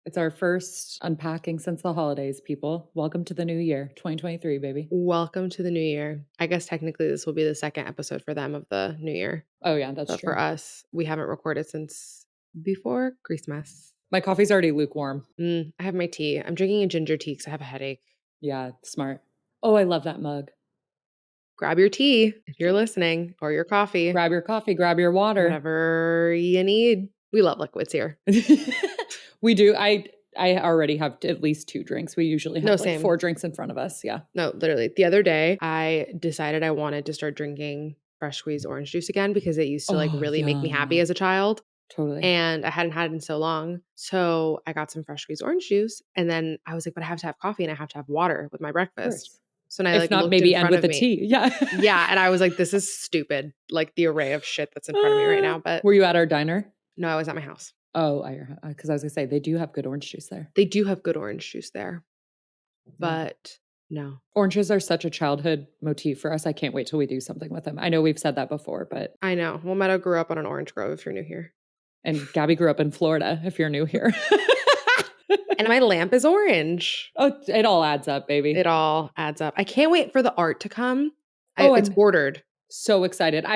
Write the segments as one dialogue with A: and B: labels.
A: It's our first unpacking since the holidays, people. Welcome to the new year, 2023, baby.
B: Welcome to the new year. I guess technically this will be the second episode for them of the new year.
A: Oh, yeah, that's
B: But
A: true.
B: for us, we haven't recorded since before Christmas.
A: My coffee's already lukewarm.
B: I have my tea. I'm drinking a ginger tea because I have a headache.
A: Yeah, smart. Oh, I love that mug.
B: Grab your tea if you're listening, or your coffee.
A: Grab your coffee, grab your water.
B: Whatever you need. We love liquids here.
A: We do. I already have at least 2 drinks. We usually have like 4 drinks in front of us. Yeah.
B: No, literally. The other day, I decided I wanted to start drinking fresh squeezed orange juice again because it used to really make me happy as a child.
A: Totally.
B: And I hadn't had it in so long. So I got some fresh squeezed orange juice. And then I was like, but I have to have coffee and I have to have water with my breakfast. So now I
A: if not, maybe end with the tea. Yeah.
B: Yeah. And I was like, this is stupid. Like the array of shit that's in front of me right now. But
A: were you at our diner?
B: No, I was at my house.
A: Oh, because I was going to say, they do have good orange juice there.
B: They do have good orange juice there. But no.
A: Oranges are such a childhood motif for us. I can't wait till we do something with them. I know we've said that before, but.
B: I know. Well, Meadow grew up on an orange grove if you're new here.
A: And Gabby grew up in Florida if you're new here.
B: And my lamp is orange.
A: Oh, it all adds up, baby.
B: It all adds up. I can't wait for the art to come. It's ordered.
A: So excited.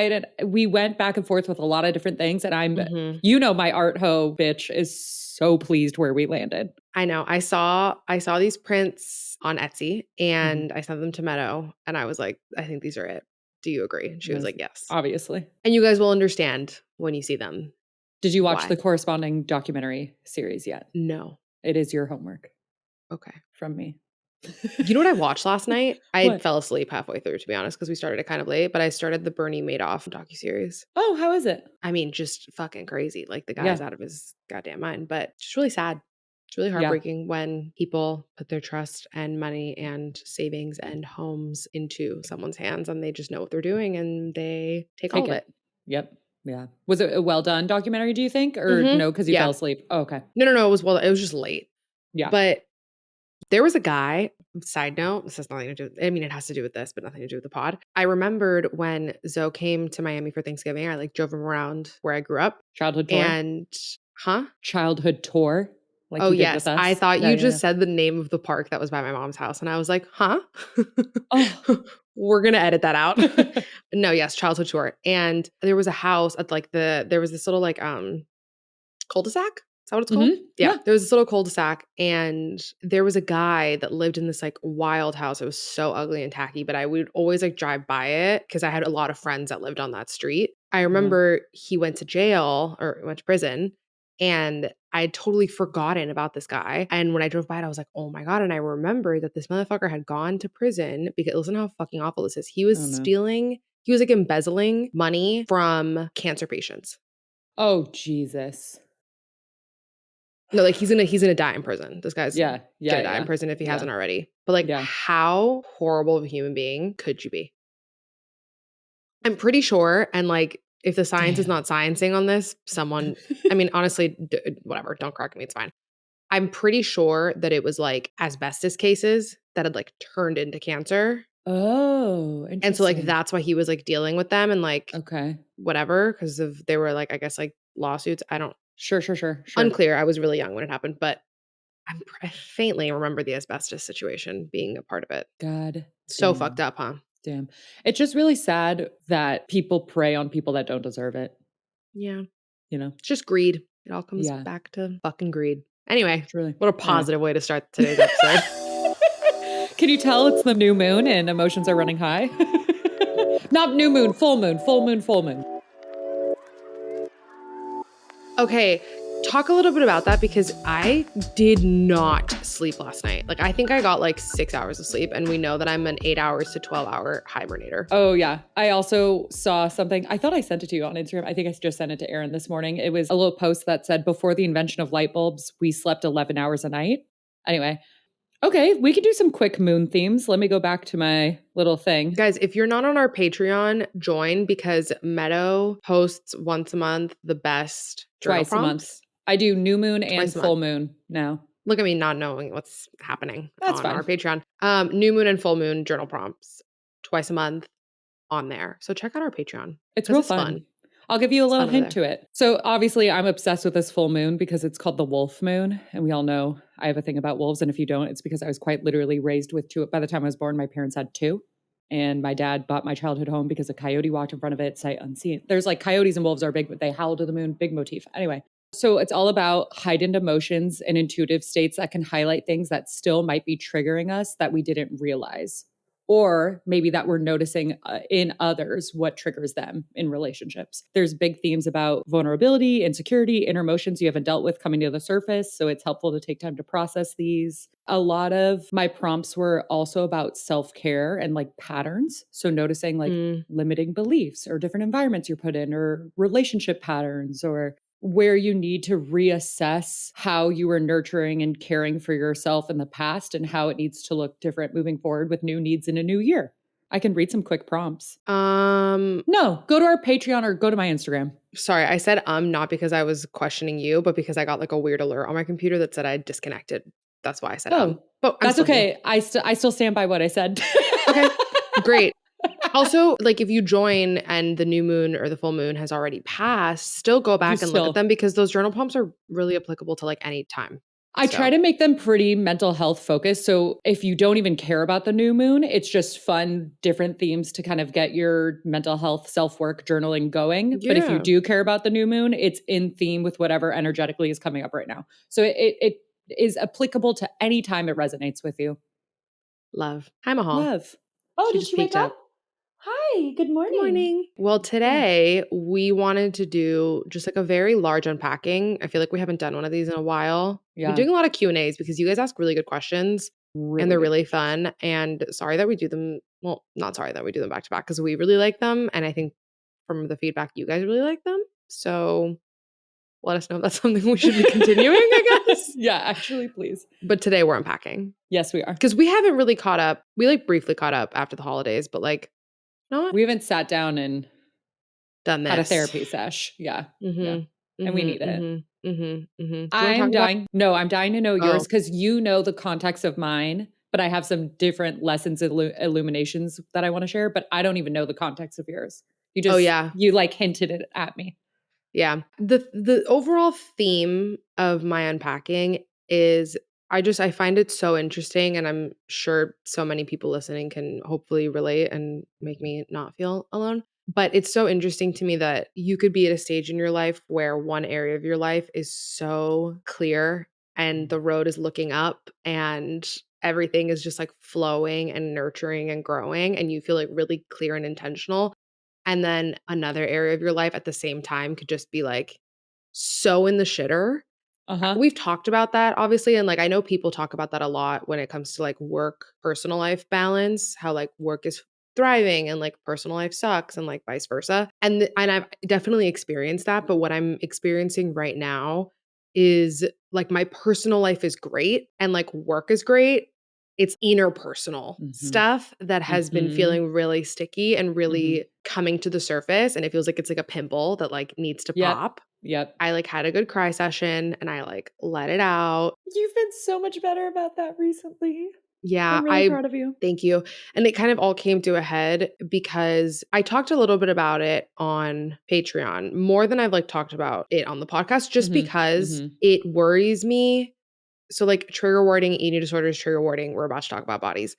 A: We went back and forth with a lot of different things, and my art hoe bitch is so pleased where we landed.
B: I know. I saw these prints on Etsy and I sent them to Meadow and I was like, I think these are it. Do you agree? And she was like, yes.
A: Obviously.
B: And you guys will understand when you see them.
A: Did you watch the corresponding documentary series yet?
B: No.
A: It is your homework.
B: Okay.
A: From me.
B: You know what I watched last night? I fell asleep halfway through, to be honest, because we started it kind of late, but I started the Bernie Madoff docuseries.
A: Oh, how is it?
B: I mean, just fucking crazy. Like the guy's out of his goddamn mind, but just really sad. It's really heartbreaking when people put their trust and money and savings and homes into someone's hands and they just know what they're doing and they take all of it.
A: Yep. Yeah. Was it a well done documentary, do you think? Or no, because you fell asleep? Oh, okay.
B: No. It was just late.
A: Yeah.
B: But there was a guy, side note, this has nothing to do with, I mean, it has to do with this, but nothing to do with the pod. I remembered when Zoe came to Miami for Thanksgiving, I drove him around where I grew up.
A: Childhood tour?
B: Childhood
A: tour?
B: Like yes. I thought you just said the name of the park that was by my mom's house. And I was like, huh? Oh. We're going to edit that out. No, yes, childhood tour. And there was a house at there was this little cul-de-sac. Is that what it's called?
A: Mm-hmm.
B: Yeah. There was this little cul-de-sac and there was a guy that lived in this wild house. It was so ugly and tacky, but I would always drive by it because I had a lot of friends that lived on that street. I remember he went to jail or went to prison and I had totally forgotten about this guy. And when I drove by it, I was like, oh my God. And I remembered that this motherfucker had gone to prison because listen how fucking awful this is. He was stealing, he was embezzling money from cancer patients.
A: Oh, Jesus.
B: No, he's gonna die in prison. This guy's gonna die in prison if he hasn't already. But how horrible of a human being could you be? I'm pretty sure, and if the science is not sciencing on this, someone, I mean, honestly, whatever, don't correct me, it's fine. I'm pretty sure that it was asbestos cases that had turned into cancer.
A: Oh, interesting.
B: And so that's why he was dealing with them and whatever, because of they were I guess lawsuits. I don't.
A: Sure.
B: Unclear. I was really young when it happened, but I faintly remember the asbestos situation being a part of it.
A: God.
B: So fucked up, huh?
A: Damn. It's just really sad that people prey on people that don't deserve it.
B: Yeah.
A: It's
B: just greed. It all comes back to fucking greed. Anyway, what a positive way to start today's episode.
A: Can you tell it's the new moon and emotions are running high? Not new moon, full moon, full moon, full moon.
B: Okay, talk a little bit about that because I did not sleep last night. I think I got 6 hours of sleep and we know that I'm an 8 hours to 12 hour hibernator.
A: Oh yeah. I also saw something, I thought I sent it to you on Instagram. I think I just sent it to Aaron this morning. It was a little post that said, before the invention of light bulbs, we slept 11 hours a night. Anyway. Okay, we could do some quick moon themes. Let me go back to my little thing.
B: Guys, if you're not on our Patreon, join because Meadow posts once a month the best journal
A: prompts. Twice a month. I do new moon and full moon now.
B: Look at me not knowing what's happening on
A: our
B: Patreon. New moon and full moon journal prompts twice a month on there. So check out our Patreon.
A: It's real fun. I'll give you a
B: It's
A: little
B: fun over
A: hint
B: there.
A: to it. So obviously I'm obsessed with this full moon because it's called the wolf moon. And we all know I have a thing about wolves. And if you don't, it's because I was quite literally raised with two. By the time I was born, my parents had two. And my dad bought my childhood home because a coyote walked in front of it, sight unseen. There's like coyotes and wolves are big, but they howl to the moon, big motif. Anyway, so it's all about heightened emotions and intuitive states that can highlight things that still might be triggering us that we didn't realize. Or maybe that we're noticing in others what triggers them in relationships. There's big themes about vulnerability, insecurity, inner emotions you haven't dealt with coming to the surface. So it's helpful to take time to process these. A lot of my prompts were also about self-care and like patterns. So noticing like limiting beliefs or different environments you're put in or relationship patterns or where you need to reassess how you were nurturing and caring for yourself in the past and how it needs to look different moving forward with new needs in a new year. I can read some quick prompts. No, go to our Patreon or go to my Instagram.
B: Sorry, I said not because I was questioning you, but because I got like a weird alert on my computer that said I disconnected. That's why I said But I'm
A: that's
B: still
A: okay.
B: here.
A: I still stand by what I said.
B: Okay, great. Also, like if you join and the new moon or the full moon has already passed, still go back and look at them because those journal prompts are really applicable to like any time.
A: I try to make them pretty mental health focused. So if you don't even care about the new moon, it's just fun, different themes to kind of get your mental health self-work journaling going.
B: Yeah.
A: But if you do care about the new moon, it's in theme with whatever energetically is coming up right now. So it is applicable to any time it resonates with you.
B: Love. Hi, Mahal.
A: Love. Oh,
B: She
A: did
B: just
A: you wake
B: peeked
A: up? Hi, good morning.
B: Good morning. Well, today we wanted to do just like a very large unpacking. I feel like we haven't done one of these in a while.
A: Yeah.
B: We're doing a lot of Q&As because you guys ask really good questions and they're really fun. And sorry that we do them. Well, not sorry that we do them back to back because we really like them. And I think from the feedback, you guys really like them. So let us know if that's something we should be continuing, I guess.
A: Yeah, actually, please.
B: But today we're unpacking.
A: Yes, we are.
B: Because we haven't really caught up. We like briefly caught up after the holidays, but like,
A: we haven't sat down and
B: done this.
A: Had a therapy sesh. Yeah. Yeah. And we need it. I'm dying. No, I'm dying to know yours because you know the context of mine, but I have some different lessons, illuminations that I want to share, but I don't even know the context of yours. You just, you like hinted it at me.
B: Yeah. The overall theme of my unpacking is I find it so interesting, and I'm sure so many people listening can hopefully relate and make me not feel alone. But it's so interesting to me that you could be at a stage in your life where one area of your life is so clear and the road is looking up and everything is just like flowing and nurturing and growing and you feel like really clear and intentional. And then another area of your life at the same time could just be like so in the shitter. We've talked about that obviously. And like, I know people talk about that a lot when it comes to like work, personal life balance, how like work is thriving and like personal life sucks and like vice versa. And I've definitely experienced that. But what I'm experiencing right now is like my personal life is great and like work is great. It's interpersonal stuff that has been feeling really sticky and really coming to the surface. And it feels like it's like a pimple that like needs to pop.
A: Yep.
B: I like had a good cry session and I like let it out.
A: You've been so much better about that recently.
B: Yeah,
A: I'm really proud of you.
B: Thank you. And it kind of all came to a head because I talked a little bit about it on Patreon, more than I've like talked about it on the podcast, just because it worries me. So like trigger warning, eating disorders, trigger warning, we're about to talk about bodies.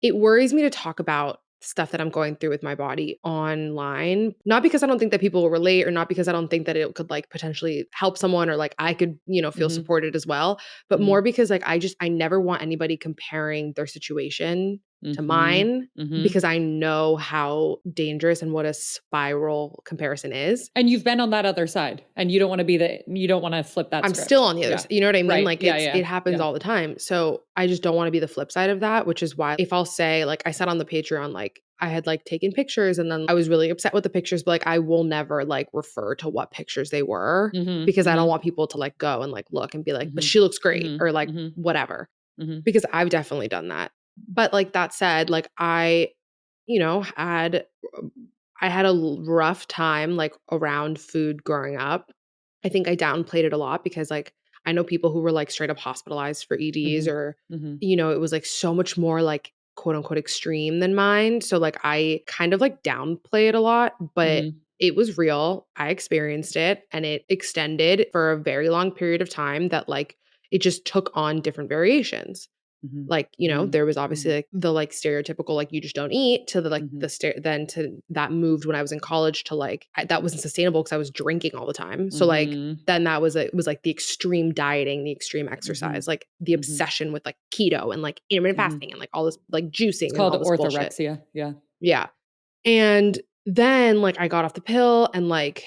B: It worries me to talk about stuff that I'm going through with my body online, not because I don't think that people will relate or not because I don't think that it could like potentially help someone or like I could, feel supported as well, but more because like I never want anybody comparing their situation to mine because I know how dangerous and what a spiral comparison is.
A: And you've been on that other side and you don't want to flip that
B: I'm
A: script.
B: still on the other side. You know what I mean?
A: Right.
B: Like it happens all the time. So I just don't want to be the flip side of that, which is why if I'll say, like I said on the Patreon, like I had like taken pictures and then I was really upset with the pictures, but like I will never like refer to what pictures they were because I don't want people to like go and like look and be like, but she looks great or like whatever, because I've definitely done that. But like that said, like I had a rough time like around food growing up. I think I downplayed it a lot because like I know people who were like straight up hospitalized for EDs or it was like so much more like quote unquote extreme than mine. So like I kind of like downplay it a lot, but it was real. I experienced it and it extended for a very long period of time that like it just took on different variations.
A: Mhm.
B: Like,
A: Mhm.
B: there was obviously
A: Mhm.
B: like the like stereotypical like you just don't eat to the like
A: Mhm.
B: the then to that moved when I was in college to like that wasn't sustainable because I was drinking all the time. So like
A: Mhm.
B: then it was like the extreme dieting, the extreme exercise,
A: Mhm.
B: like the
A: Mhm.
B: obsession with like keto and like intermittent
A: Mhm.
B: fasting and like all this like
A: It's
B: juicing and
A: called
B: all this bullshit.
A: orthorexia. Yeah.
B: Yeah. And then, like, I got off the pill and, like,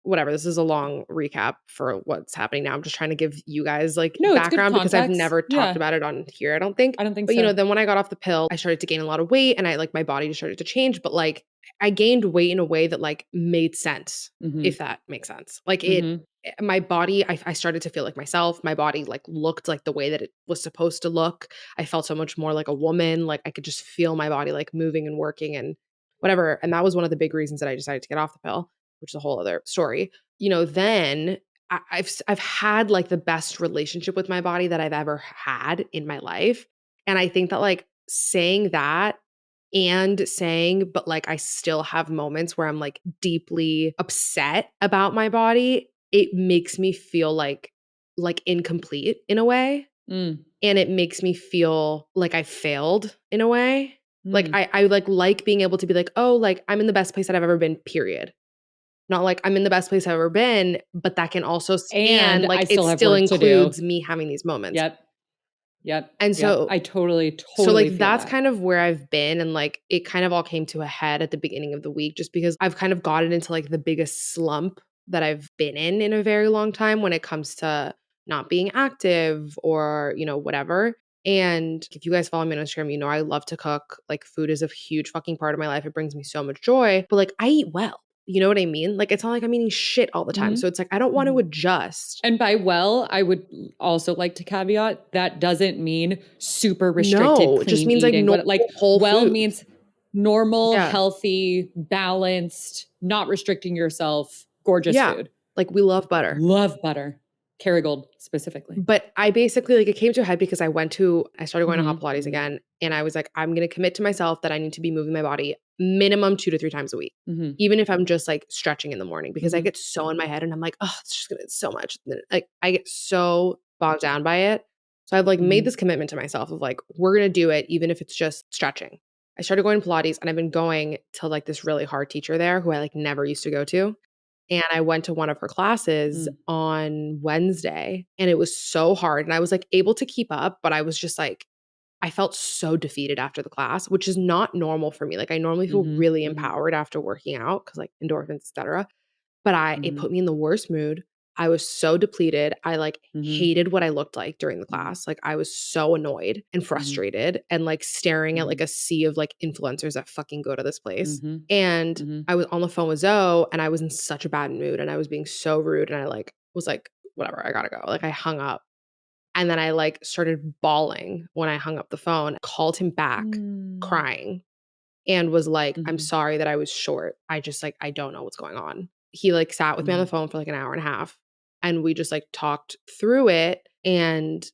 B: whatever, this is a long recap for what's happening now. I'm just trying to give you guys, like,
A: No, it's good
B: background because I've
A: context.
B: never talked
A: Yeah.
B: about it on here, I don't think.
A: I don't think
B: But,
A: so.
B: then when I got off the pill, I started to gain a lot of weight and my body just started to change, but, like, I gained weight in a way that, like, made sense,
A: Mhm.
B: if that makes sense. Like,
A: Mhm.
B: my body, I started to feel like myself. My body, like, looked like the way that it was supposed to look. I felt so much more like a woman. Like, I could just feel my body, like, moving and working and whatever. And that was one of the big reasons that I decided to get off the pill, which is a whole other story. Then I've had like the best relationship with my body that I've ever had in my life. And I think that like saying that and saying, but like I still have moments where I'm like deeply upset about my body, it makes me feel like incomplete in a way,
A: Mm.
B: and it makes me feel like I failed in a way. Like
A: Mm.
B: I like being able to be like, "Oh, like I'm in the best place that I've ever been, period." Not like I'm in the best place I've ever been, but that can also
A: And
B: stand
A: I
B: like it
A: still have
B: still
A: work to do.
B: includes me having these moments.
A: Yep. Yep.
B: And
A: Yep.
B: so
A: I totally,
B: so,
A: totally
B: like,
A: feel
B: that's
A: that.
B: kind of where I've been, and, like, it kind of all came to a head at the beginning of the week just because I've kind of gotten into, like, the biggest slump that I've been in a very long time when it comes to not being active or, whatever. And if you guys follow me on Instagram, I love to cook. Like, food is a huge fucking part of my life. It brings me so much joy, but, like, I eat well. You know what I mean? Like, it's not like I'm eating shit all the time.
A: Mhm.
B: So it's like I don't want to
A: Mhm.
B: adjust.
A: And by well, I would also like to caveat that doesn't mean super restricted
B: No, it just
A: clean
B: means, like,
A: eating.
B: normal
A: What like
B: whole
A: well
B: food.
A: means normal,
B: Yeah.
A: healthy, balanced, not restricting yourself, gorgeous
B: Yeah.
A: food.
B: Like, we love butter.
A: Love butter. Kerrygold specifically.
B: But I basically like, it came to a head because I started going to hot
A: Mhm.
B: Pilates
A: Mhm.
B: again, and I was like, "I'm gonna commit to myself that I need to be moving my body minimum 2 to 3 times a week,
A: Mhm.
B: even if I'm just, like, stretching in the morning," because I
A: Mhm.
B: get so in my head and I'm like, "Oh, it's so much." Like, I get so bogged down by it. So I've, like, made
A: Mhm.
B: this commitment to myself of, like, we're gonna do it even if it's just stretching. I started going to Pilates, and I've been going to, like, this really hard teacher there who I, like, never used to go to. And I went to one of her classes
A: Mm.
B: on Wednesday, and it was so hard, and I was, like, able to keep up, but I was just, like I felt so defeated after the class, which is not normal for me. Like, I normally feel
A: Mhm.
B: really
A: Mhm.
B: empowered after working out because, like, endorphins, etcetera. But it
A: Mhm.
B: put me in the worst mood. I was so depleted. I, like,
A: Mhm.
B: hated what I looked like during the
A: Mhm.
B: class. Like, I was so annoyed and
A: Mhm.
B: frustrated and, like, staring at, like,
A: Mhm.
B: a sea of, like, influencers that fucking go to this place.
A: Mhm.
B: And
A: Mhm.
B: I was on the phone with Zoe, and I was in such a bad mood, and I was being so rude, and I, like, was like, "Whatever, I gotta go." Like, I hung up. And then I, like, started bawling when I hung up the phone, called him back
A: Mm.
B: crying, and was like, "I'm
A: Mhm.
B: sorry that I was short. I just, like, I don't know what's going on." He, like, sat with me on the
A: Mhm.
B: phone for, like, an hour and a half, and we just, like, talked through it, and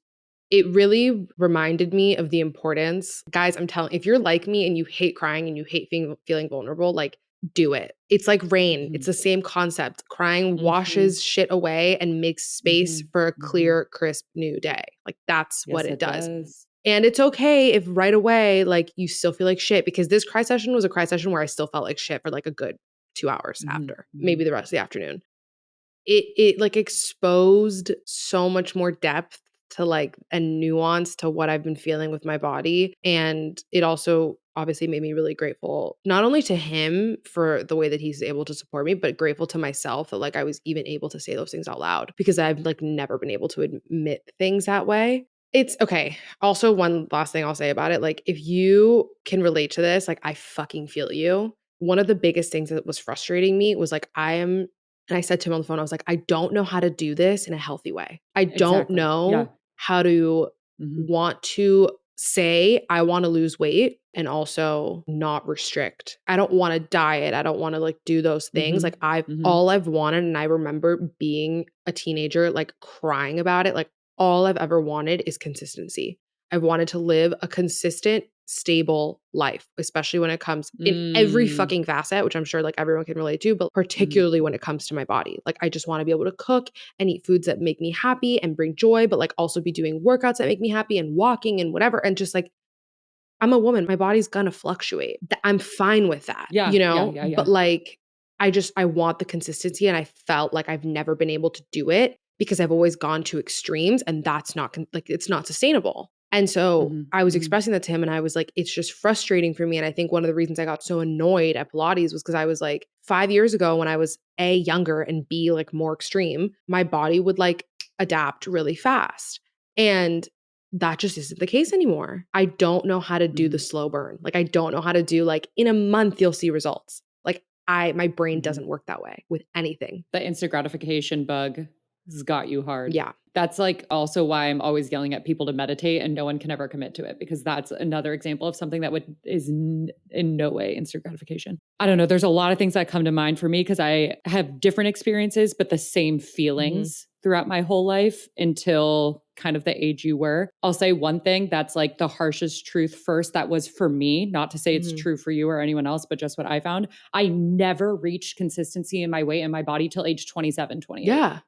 B: it really reminded me of the importance guys, I'm telling if you're like me and you hate crying and you hate feeling vulnerable, like, do it. It's like rain. It's
A: Mhm.
B: the same concept. Crying
A: Mhm.
B: washes shit away and makes space
A: Mhm.
B: for a
A: Mhm.
B: clear, crisp new day. Like, that's what
A: Yes,
B: it
A: it
B: does.
A: does.
B: And it's okay if right away, like, you still feel like shit because this cry session was a cry session where I still felt like shit for, like, a good 2 hours
A: Mhm.
B: after, maybe
A: Mhm.
B: the rest of the afternoon. It, like, exposed so much more depth to, like, and nuance to what I've been feeling with my body, and it also obviously made me really grateful, not only to him for the way that he's able to support me, but grateful to myself that, like, I was even able to say those things out loud because I've, like, never been able to admit things that way. It's okay. Also, one last thing I'll say about it, like, if you can relate to this, like, I fucking feel you. One of the biggest things that was frustrating me was, like, and I said to him on the phone, I was like, "I don't know how to do this in a healthy way. I don't
A: Exactly. Yeah.
B: know how to
A: Mhm.
B: want to say I wanna lose weight and also not restrict. I don't wanna diet. I don't wanna, like, do those things." Like,
A: Mhm.
B: I've
A: Mhm.
B: all I've wanted, and I remember being a teenager, like, crying about it, like, all I've ever wanted is consistency. I've wanted to live a consistent, stable life, especially when it comes in every fucking facet, which I'm sure like everyone can relate to, but particularly when it comes to my body. Like I just want to be able to cook and eat foods that make me happy and bring joy, but like also be doing workouts that make me happy and walking and whatever. And just like, I'm a woman, my body's gonna fluctuate. I'm fine with that,
A: Yeah,
B: you
A: yeah,
B: know?
A: yeah, yeah.
B: But like, I want the consistency, and I felt like I've never been able to do it because I've always gone to extremes, and that's not like, it's not sustainable. And so
A: Mhm,
B: I was
A: mhm,
B: expressing that to him, and I was like, it's just frustrating for me. And I think one of the reasons I got so annoyed at Pilates was because I was like, 5 years ago when I was A, younger, and B, like more extreme, my body would like adapt really fast. And that just isn't the case anymore. I don't know how to do the
A: mhm,
B: slow burn. Like I don't know how to do like in a month you'll see results. Like my brain
A: mhm.
B: doesn't work that way with anything.
A: The instant gratification bug has got you hard.
B: Yeah.
A: That's like also why I'm always yelling at people to meditate and no one can ever commit to it because that's another example of something that in no way instant gratification. I don't know. There's a lot of things that come to mind for me because I have different experiences, but the same
B: Mhm.
A: feelings throughout my whole life until kind of the age you were. I'll say one thing that's like the harshest truth first. That was for me, not to say it's
B: Mhm.
A: true for you or anyone else, but just what I found. I never reached consistency in my weight and my body till age 27, 28.
B: Yeah.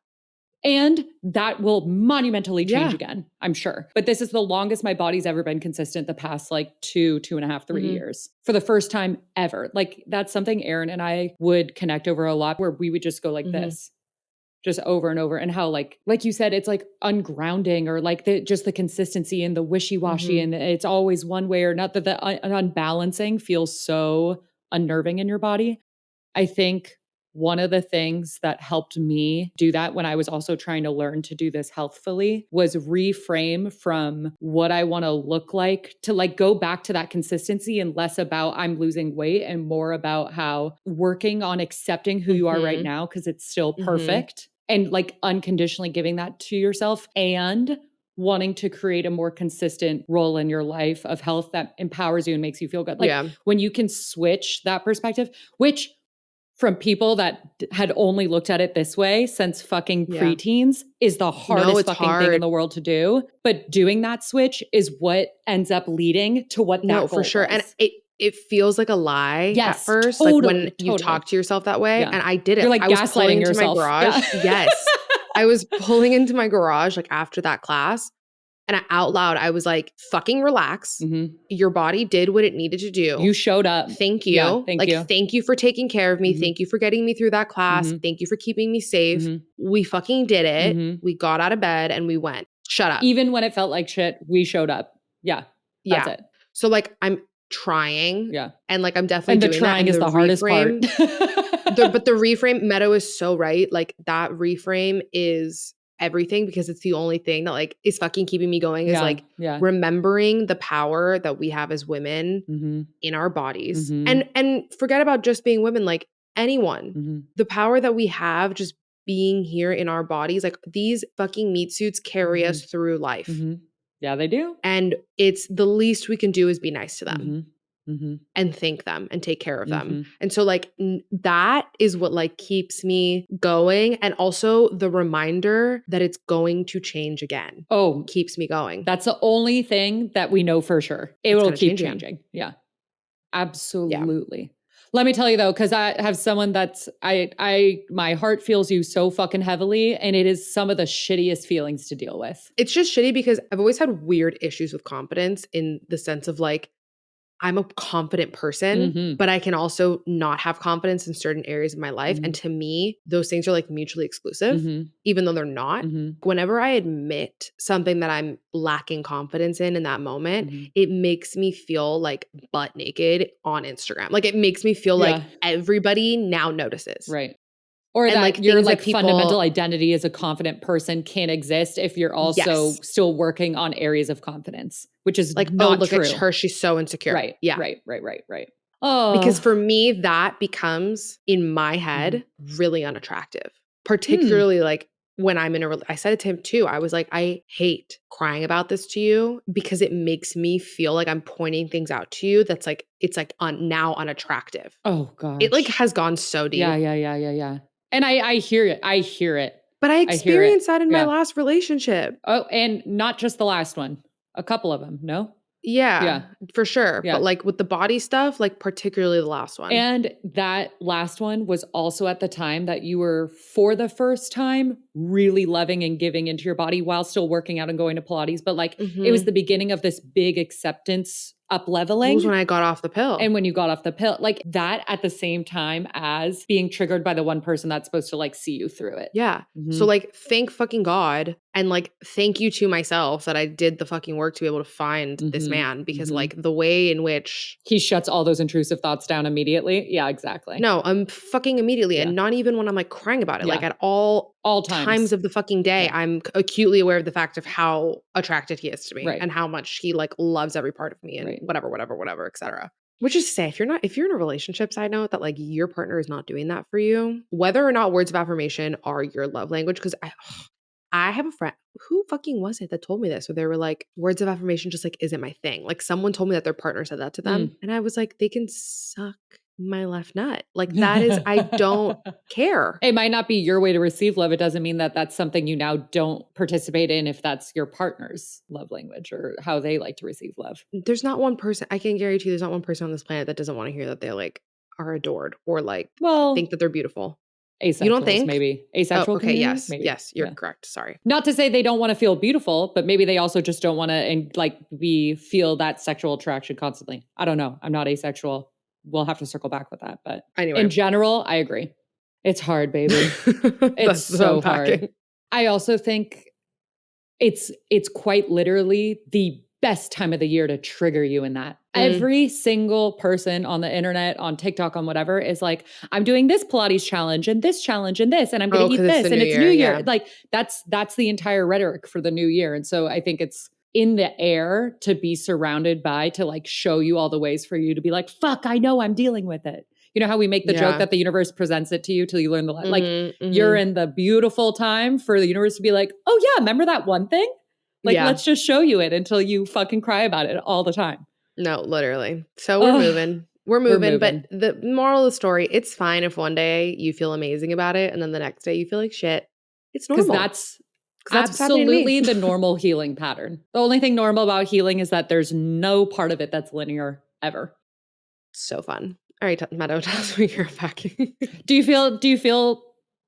A: And that will monumentally change
B: Yeah.
A: again, I'm sure. But this is the longest my body's ever been consistent the past like 2.5, 3 years for the first time ever. Like that's something Aaron and I would connect over a lot where we would just go like
B: Mhm.
A: this. Just over and over, and how like you said, it's like ungrounding or like just the consistency and the wishy-washy,
B: Mhm.
A: and it's always one way or not. That the unbalancing feels so unnerving in your body. I think one of the things that helped me do that when I was also trying to learn to do this healthfully was reframe from what I want to look like to like go back to that consistency and less about I'm losing weight and more about how working on accepting who you are right
B: Mhm.
A: now because it's still
B: Mhm.
A: perfect and like unconditionally giving that to yourself and wanting to create a more consistent role in your life of health that empowers you and makes you feel good. Like
B: Yeah.
A: when you can switch that perspective, which from people that had only looked at it this way since fucking
B: Yeah.
A: preteens is the
B: No,
A: hardest
B: it's
A: fucking thing in
B: hard.
A: the world to do. But doing that switch is what ends up leading to what
B: No,
A: that
B: for
A: goal
B: sure. And
A: was.
B: it feels like a lie at
A: Yes,
B: first, like when
A: totally,
B: you
A: totally.
B: talk to yourself that way.
A: Yeah.
B: And I did
A: You're
B: it.
A: like
B: I was pulling
A: gaslighting
B: into my
A: yourself.
B: garage.
A: Yeah.
B: Yes. I was pulling into my garage like after that class. And out loud, I was like, fucking relax.
A: Mhm.
B: Your body did what it needed to do.
A: You showed up.
B: Thank
A: Yeah,
B: you.
A: thank
B: Like,
A: you.
B: thank you for taking care of me.
A: Mhm.
B: Thank you for getting me through that class.
A: Mhm.
B: Thank you for keeping me safe.
A: Mhm.
B: We fucking did it.
A: Mhm.
B: We got out of bed and we went. Shut up.
A: Even when it felt like shit, we showed up. Yeah. That's
B: Yeah.
A: it.
B: So, like, I'm trying
A: Yeah.
B: and like I'm definitely
A: And the
B: doing that.
A: trying
B: And
A: is
B: the
A: the hardest part.
B: reframe, but the reframe, Meadow is so right. Like, that reframe is everything because it's the only thing that like is fucking keeping me going is
A: Yeah.
B: like
A: Yeah.
B: remembering the power that we have as women
A: Mhm.
B: in our bodies.
A: Mhm.
B: And forget about just being women, like anyone.
A: Mhm.
B: The power that we have just being here in our bodies, like these fucking meat suits carry us
A: Mhm.
B: through life.
A: Mhm. Yeah, they do.
B: And it's the least we can do is be nice to them
A: Mhm. Mhm.
B: and thank them and take care of them.
A: Mhm.
B: And so like that is what like keeps me going, and also the reminder that it's going to change again
A: Oh,
B: keeps me going.
A: that's the only thing that we know for sure. It
B: It's
A: will
B: going to
A: keep
B: change again.
A: changing. Yeah.
B: Yeah.
A: Absolutely. Let me tell you though, because I have someone that's my heart feels you so fucking heavily, and it is some of the shittiest feelings to deal with.
B: It's just shitty because I've always had weird issues with confidence in the sense of like I'm a confident person,
A: Mhm.
B: but I can also not have confidence in certain areas of my life. And
A: Mhm.
B: to me, those things are like mutually exclusive,
A: Mhm.
B: even though they're not.
A: Mhm.
B: Whenever I admit something that I'm lacking confidence in that moment,
A: Mhm.
B: it makes me feel like butt naked on Instagram. Like it makes me feel like
A: Yeah.
B: everybody now notices.
A: Right. Or
B: And like
A: that your
B: things
A: like
B: that
A: fundamental
B: people,
A: identity as a confident person can't exist if you're
B: yes,
A: also still working on areas of confidence, which is
B: like, oh,
A: not
B: look at
A: true.
B: her. She's so insecure.
A: Right.
B: Yeah.
A: Right. Right. Right. Right.
B: Because
A: Oh.
B: for me, that becomes in my
A: Mhm.
B: head really unattractive.
A: Hmm.
B: Particularly like when I'm in I said it to him too. I was like, I hate crying about this to you because it makes me feel like I'm pointing things out to you that's like it's like now unattractive.
A: Oh
B: It like
A: gosh.
B: has gone so
A: Yeah,
B: deep.
A: yeah, yeah, yeah, yeah. And I hear it. I hear it.
B: But I
A: I hear it.
B: experienced that in my
A: Yeah.
B: last relationship.
A: Oh, and not just the last one. A couple of them, no?
B: Yeah,
A: Yeah.
B: for sure.
A: Yeah.
B: But like with the body stuff, like particularly the last one.
A: And that last one was also at the time that you were, for the first time, really loving and giving into your body while still working out and going to Pilates. But like it was
B: Mhm.
A: the beginning of this big acceptance up
B: It was
A: leveling.
B: when I got off the pill.
A: And when you got off the pill, like that at the same time as being triggered by the one person that's supposed to like see you through it.
B: Yeah. So
A: Mhm.
B: like thank fucking God and like thank you to myself that I did the fucking work to be able to find this
A: Mhm.
B: man because
A: Mhm.
B: like the way in which
A: He shuts all those intrusive thoughts down immediately. Yeah, exactly.
B: no, I'm fucking immediately
A: Yeah.
B: and not even when I'm like crying about it. Like
A: Yeah.
B: at all
A: All
B: times
A: times.
B: of the fucking day,
A: Yeah.
B: I'm acutely aware of the fact of how attracted he is to me
A: Right.
B: and how much he like loves every part of me and
A: Right.
B: whatever, etc. Which is to say, if you're in a relationship, side note, that like your partner is not doing that for you, whether or not words of affirmation are your love language, because I have a friend who fucking was it that told me this, where they were like, words of affirmation just like isn't my thing. Like someone told me that their partner said that to them,
A: Mm.
B: and I was like, they can suck my left nut. Like that is, I don't care.
A: It might not be your way to receive love. It doesn't mean that that's something you now don't participate in if that's your partner's love language or how they like to receive love.
B: There's not one person, I can guarantee you there's not one person on this planet that doesn't want to hear that they like are adored or like think
A: Well,
B: that they're beautiful. You don't
A: asexuals,
B: think?
A: maybe.
B: Oh,
A: Asexual
B: okay.
A: community,
B: Yes.
A: maybe.
B: Yes. You're
A: Yeah.
B: correct. Sorry.
A: Not to say they don't want to feel beautiful, but maybe they also just don't want to and like be feel that sexual attraction constantly. I don't know. I'm not asexual. We'll have to circle back with that. But in
B: Anyway,
A: general, I agree. It's hard, baby. It's
B: that's the
A: so hard.
B: unpacking.
A: I also think it's quite literally the best time of the year to trigger you in that.
B: Mm.
A: Every single person on the internet, on TikTok, on whatever is like, I'm doing this Pilates challenge and this, and I'm going
B: Oh,
A: to
B: because
A: eat
B: it's the
A: this and
B: new
A: it's New
B: year.
A: Year.
B: Yeah.
A: Like that's the entire rhetoric for the new year. And so I think it's in the air to be surrounded by, to like show you all the ways for you to be like, fuck, I know I'm dealing with it. You know how we make the joke
B: Yeah.
A: that the universe presents it to you till you learn the like
B: Mm-hmm,
A: you're
B: mm-hmm.
A: in the beautiful time for the universe to be like, oh yeah, remember that one thing? Like,
B: Yeah.
A: let's just show you it until you fucking cry about it all the time.
B: No, literally. So we're
A: Oh,
B: moving. We're
A: we're
B: moving. But
A: moving.
B: the moral of the story, it's fine if one day you feel amazing about it and then the next day you feel like shit. It's
A: Because
B: normal.
A: that's
B: Because that's what's happening to me.
A: absolutely the normal healing pattern. The only thing normal about healing is that there's no part of it that's linear ever.
B: So fun. All right, Meadow, tell us what you're packing.
A: Do you feel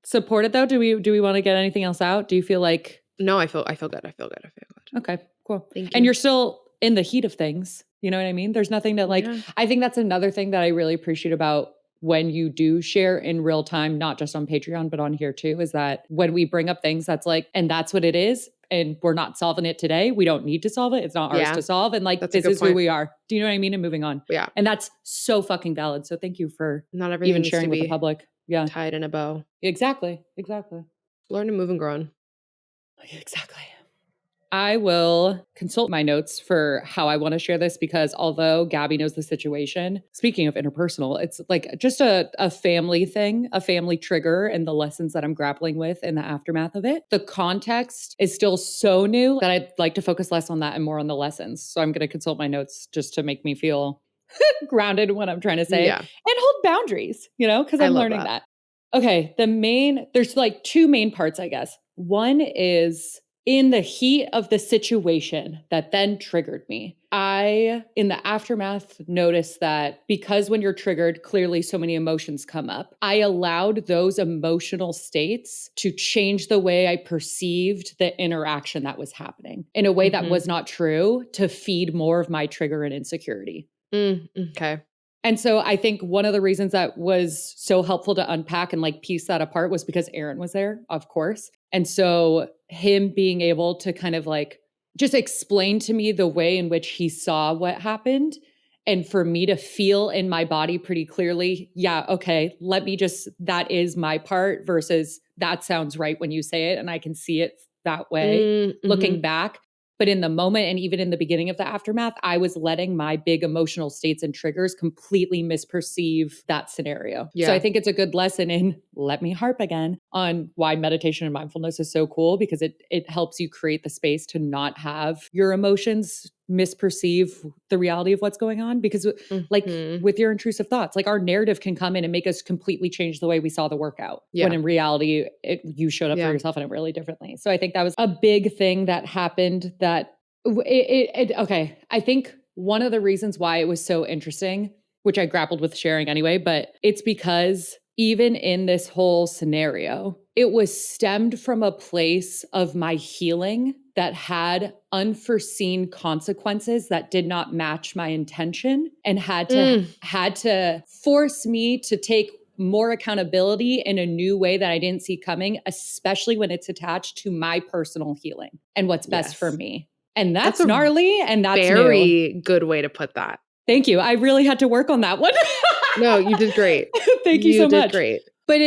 A: supported though? Do we want to get anything else out? Do you feel like
B: No, I feel good. I feel good. I feel good.
A: okay, cool.
B: Thank
A: And
B: you.
A: you're still in the heat of things. You know what I mean? There's nothing that like,
B: Yeah.
A: I think that's another thing that I really appreciate about when you do share in real time, not just on Patreon, but on here too, is that when we bring up things that's like, and that's what it is, and we're not solving it today. We don't need to solve it. It's not ours
B: Yeah.
A: to solve. And like,
B: That's a
A: this
B: good
A: is who
B: point.
A: we are. Do you know what I mean? And moving on.
B: Yeah.
A: And that's so fucking valid. So thank you for
B: Not everything
A: even
B: needs
A: sharing
B: to
A: with the
B: be
A: public. Yeah,
B: tied in a bow.
A: exactly. Exactly.
B: Learn to move and grow.
A: Exactly. I will consult my notes for how I want to share this because although Gabby knows the situation, speaking of interpersonal, it's like just a family thing, a family trigger, and the lessons that I'm grappling with in the aftermath of it. The context is still so new that I'd like to focus less on that and more on the lessons. So I'm going to consult my notes just to make me feel grounded in what I'm trying to say
B: Yeah.
A: and hold boundaries, because
B: I
A: I'm
B: love
A: learning
B: that.
A: that. Okay, there's like two main parts, I guess. One is in the heat of the situation that then triggered me. I, in the aftermath, noticed that because when you're triggered, clearly so many emotions come up. I allowed those emotional states to change the way I perceived the interaction that was happening in a way that was not true to feed more of my trigger and insecurity.
B: Okay.
A: And so I think one of the reasons that was so helpful to unpack and like piece that apart was because Aaron was there, of course. And so him being able to kind of like just explain to me the way in which he saw what happened and for me to feel in my body pretty clearly, yeah, okay, that is my part versus that sounds right when you say it. And I can see it that way looking back. But in the moment and even in the beginning of the aftermath, I was letting my big emotional states and triggers completely misperceive that scenario.
B: Yeah.
A: So I think it's a good lesson in, let me harp again on why meditation and mindfulness is so cool because it helps you create the space to not have your emotions misperceive the reality of what's going on. Because like with your intrusive thoughts, like our narrative can come in and make us completely change the way we saw the workout.
B: Yeah.
A: When in reality, you showed up for yourself in it really differently. So I think that was a big thing that happened that Okay. I think one of the reasons why it was so interesting, which I grappled with sharing anyway, but it's because even in this whole scenario, it was stemmed from a place of my healing that had unforeseen consequences that did not match my intention and had to force me to take more accountability in a new way that I didn't see coming, especially when it's attached to my personal healing and what's best for
B: Yes.
A: me. And
B: That's
A: that's
B: a
A: gnarly and that's new.
B: very good way to put that.
A: Thank you. I really had to work on that one.
B: No, you did great.
A: Thank you
B: You
A: so
B: did
A: much.
B: great.
A: But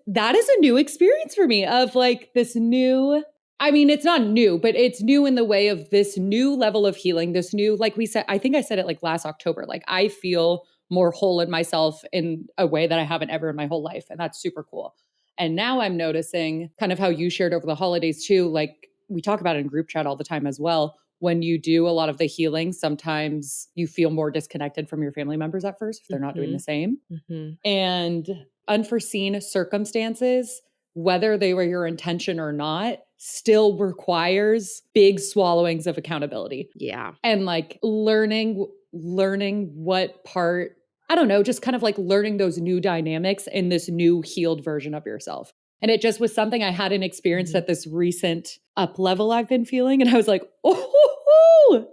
A: that is a new experience for me of like this new, I mean, it's not new, but it's new in the way of this new level of healing, this new, like we said, I think I said it like last October, like I feel more whole in myself in a way that I haven't ever in my whole life. And that's super cool. And now I'm noticing kind of how you shared over the holidays too. Like we talk about it in group chat all the time as well. When you do a lot of the healing, sometimes you feel more disconnected from your family members at first if they're not doing the
B: Mhm.
A: same.
B: Mhm.
A: And unforeseen circumstances, whether they were your intention or not, still requires big swallowings of accountability.
B: Yeah.
A: And like learning what part, I don't know, just kind of like learning those new dynamics in this new healed version of yourself. And it just was something I hadn't experienced
B: Mhm.
A: at this recent up level I've been feeling. And I was like, oh,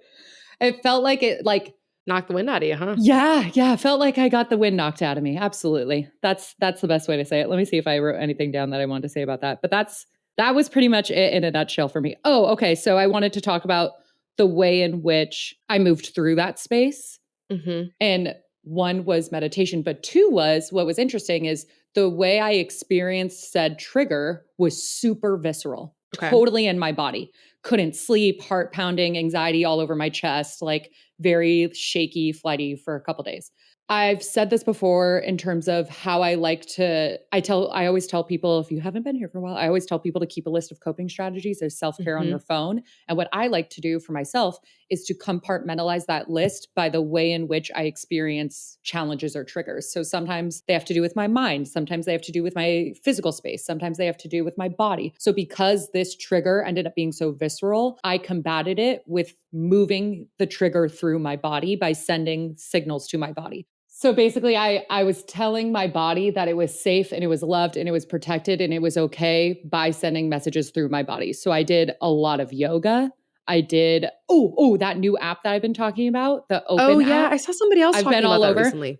A: it felt like it, like,
B: Knock the wind out of you, huh?
A: yeah, it felt like I got the wind knocked out of me. Absolutely. That's the best way to say it. Let me see if I wrote anything down that I wanted to say about that. But that was pretty much it in a nutshell for me. Oh, okay. So I wanted to talk about the way in which I moved through that space.
B: Mhm.
A: And one was meditation, but two was what was interesting is the way I experienced said trigger was super visceral,
B: Okay.
A: totally in my body. Couldn't sleep, heart pounding, anxiety all over my chest, like very shaky, flighty for a couple days. I've said this before in terms of how I always tell people, if you haven't been here for a while, I always tell people to keep a list of coping strategies. There's self-care on your
B: Mhm.
A: phone. And what I like to do for myself is to compartmentalize that list by the way in which I experience challenges or triggers. So sometimes they have to do with my mind, sometimes they have to do with my physical space, sometimes they have to do with my body. So because this trigger ended up being so visceral, I combated it with moving the trigger through my body by sending signals to my body. So basically, I was telling my body that it was safe and it was loved and it was protected and it was okay by sending messages through my body. So I did a lot of yoga. I did, that new app that I've been talking about, the
B: Oh,
A: Open
B: yeah,
A: app.
B: I saw somebody else
A: I've
B: talking
A: been
B: about
A: all
B: that
A: over.
B: recently.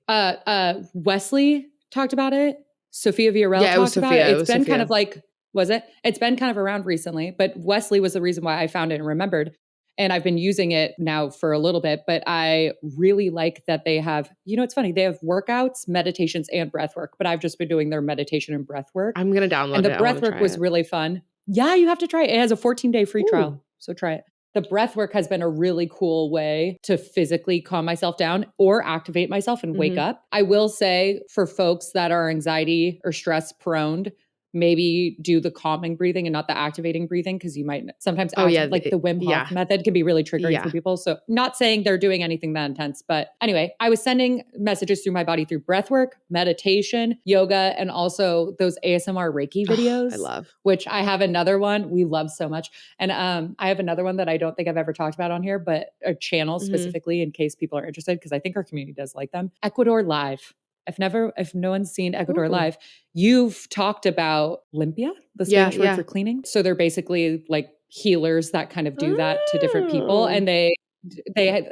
A: Wesley talked about it. Sophia Villarreal
B: Yeah, it was
A: talked about it.
B: Sophia, it
A: It's
B: was
A: been kind
B: Sophia.
A: of like, was it? It's been kind of around recently, but Wesley was the reason why I found it and remembered. And I've been using it now for a little bit, but I really like that they have, it's funny, they have workouts, meditations, and breath work, but I've just been doing their meditation and breath work.
B: I'm gonna
A: And
B: download
A: the
B: it, I wanna
A: breath work
B: try
A: was
B: it.
A: really fun. Yeah, you have to try it. It has a 14-day free
B: Ooh.
A: trial. So try it. The breath work has been a really cool way to physically calm myself down or activate myself and wake
B: Mhm.
A: up. I will say for folks that are anxiety or stress prone, maybe do the calming breathing and not the activating breathing because you might sometimes
B: Oh,
A: act
B: yeah,
A: like the Wim Hof
B: yeah.
A: method can be really triggering for
B: Yeah.
A: people. So not saying they're doing anything that intense, but anyway, I was sending messages through my body through breath work, meditation, yoga, and also those ASMR Reiki
B: Oh, I
A: videos,
B: love.
A: which I have another one we love so much. And I have another one that I don't think I've ever talked about on here, but a channel
B: Mhm.
A: specifically in case people are interested, because I think our community does like them. Ecuador Live. If no one's seen Ecuador
B: Ooh.
A: Live, you've talked about limpia, the
B: Yeah,
A: Spanish word
B: yeah.
A: for cleaning. So they're basically like healers that kind of do that to different people.
B: Oh.
A: And they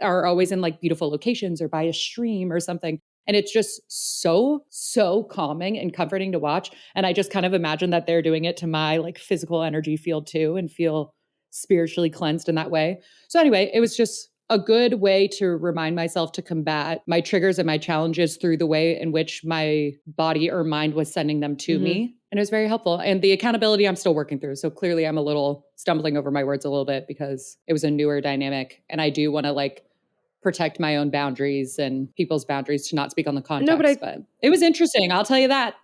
A: are always in like beautiful locations or by a stream or something. And it's just so calming and comforting to watch. And I just kind of imagine that they're doing it to my like physical energy field too and feel spiritually cleansed in that way. So anyway, it was just a good way to remind myself to combat my triggers and my challenges through the way in which my body or mind was sending them to
B: Mhm.
A: me. And it was very helpful. And the accountability I'm still working through. So clearly I'm a little stumbling over my words a little bit because it was a newer dynamic. And I do want to like protect my own boundaries and people's boundaries to not speak on the
B: No, but
A: context. But it was interesting. I'll tell you that.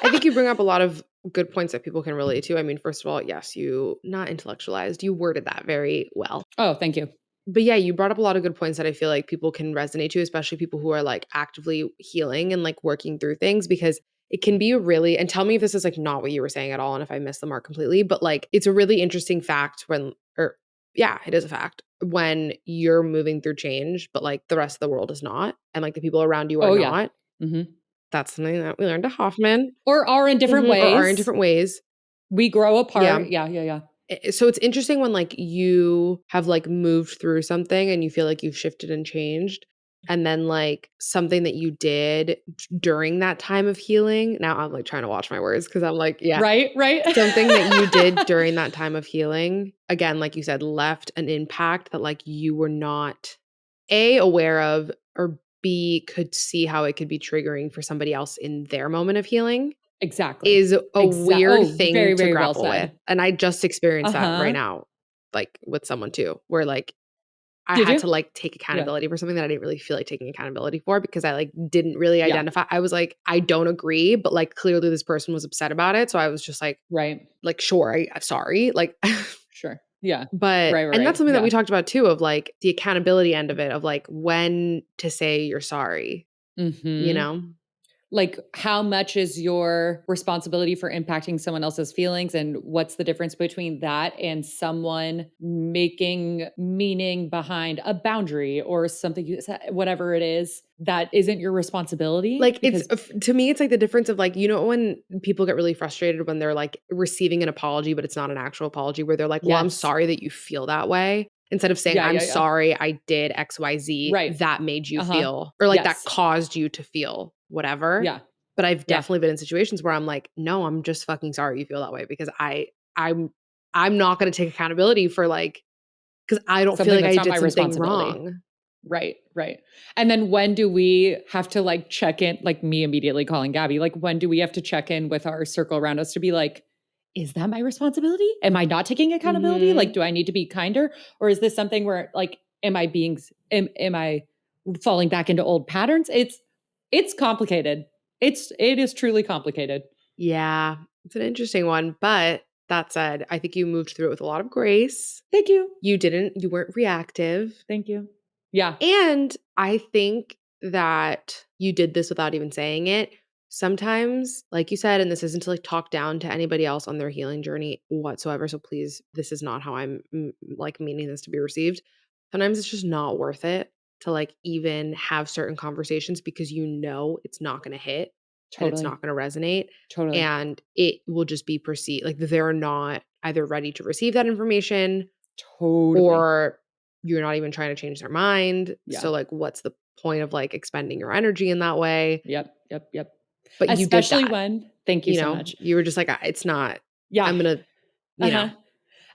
B: I think you bring up a lot of good points that people can relate to. I mean, first of all, yes, you not intellectualized, you worded that very well.
A: Oh, thank you.
B: But yeah, you brought up a lot of good points that I feel like people can resonate to, especially people who are like actively healing and like working through things because it can be a really, and tell me if this is like not what you were saying at all and if I missed the mark completely, but like it's a really interesting fact when, or yeah, it is a fact when you're moving through change, but like the rest of the world is not, and like the people around you are
A: Oh, yeah.
B: not.
A: Mhm.
B: That's something that we learned at Hoffman.
A: Or are in different
B: Or are in
A: ways.
B: different ways.
A: We grow
B: Yeah.
A: apart. Yeah.
B: So it's interesting when like you have like moved through something and you feel like you've shifted and changed. And then like something that you did during that time of healing. Now I'm like trying to watch my words because I'm like, yeah.
A: Right.
B: Something that you did during that time of healing, again, like you said, left an impact that like you were not A, aware of, or B, could see how it could be triggering for somebody else in their moment of healing.
A: Exactly.
B: Is a weird
A: Oh,
B: thing
A: very,
B: to
A: very well
B: grapple with.
A: said.
B: And I just experienced that right
A: Uh-huh.
B: now, like with someone too, where like I
A: Did
B: had
A: you?
B: to like take
A: Yeah.
B: accountability for something that I didn't really feel like taking accountability for because I like didn't really
A: Yeah.
B: identify. I was like, I don't agree, but like clearly this person was upset about it. So I was just
A: Right.
B: like, sure, I'm sorry. Like,
A: Sure. Yeah.
B: but, and that's
A: Right.
B: something that we
A: Yeah.
B: talked about too, of like the accountability end of it, of like when to say you're sorry, you
A: Mhm.
B: know?
A: Like, how much is your responsibility for impacting someone else's feelings, and what's the difference between that and someone making meaning behind a boundary or something you said, whatever it is, that isn't your responsibility?
B: Like, it's
A: Because
B: to me, it's like the difference of like, you know, when people get really frustrated when they're like receiving an apology, but it's not an actual apology, where they're like, well, I'm
A: yes.
B: sorry that you feel that way. Instead of saying, I'm
A: Yeah.
B: sorry I did XYZ
A: Right.
B: that made you
A: Uh-huh.
B: feel, or like that
A: Yes.
B: caused you to feel whatever.
A: Yeah.
B: But I've
A: Yeah.
B: definitely been in situations where I'm like, no, I'm just fucking sorry you feel that way because I'm I'm not gonna take accountability for like, because I don't feel
A: Something
B: like
A: that's
B: I
A: not my
B: did something
A: responsibility.
B: wrong.
A: Right. And then when do we have to like check in, like me immediately calling Gabby, like when do we have to check in with our circle around us to be like, is that my responsibility? Am I not taking accountability? Like,
B: Mhm.
A: do I need to be kinder? Or is this something where like, am I falling back into old patterns? It's complicated. It is truly complicated.
B: Yeah, it's an interesting one, but that said, I think you moved through it with a lot of grace.
A: Thank you.
B: You weren't reactive.
A: Thank you. Yeah,
B: And I think that you did this without even saying it. Sometimes, like you said, and this isn't to like talk down to anybody else on their healing journey whatsoever. So please, this is not how I'm like meaning this to be received. Sometimes it's just not worth it to like even have certain conversations because you know it's not going to hit and it's
A: totally.
B: not going to resonate
A: Totally.
B: and it will just be perceived like they're not either ready to receive that information
A: Totally.
B: or you're not even trying to change their mind.
A: Yeah.
B: So like what's the point of like expending your energy in that way?
A: Yep.
B: But you did
A: Especially
B: that,
A: when, thank you
B: you
A: so
B: know?
A: much.
B: You were just like, It's not
A: Yeah.
B: I'm gonna, you
A: Uh-huh.
B: know, choose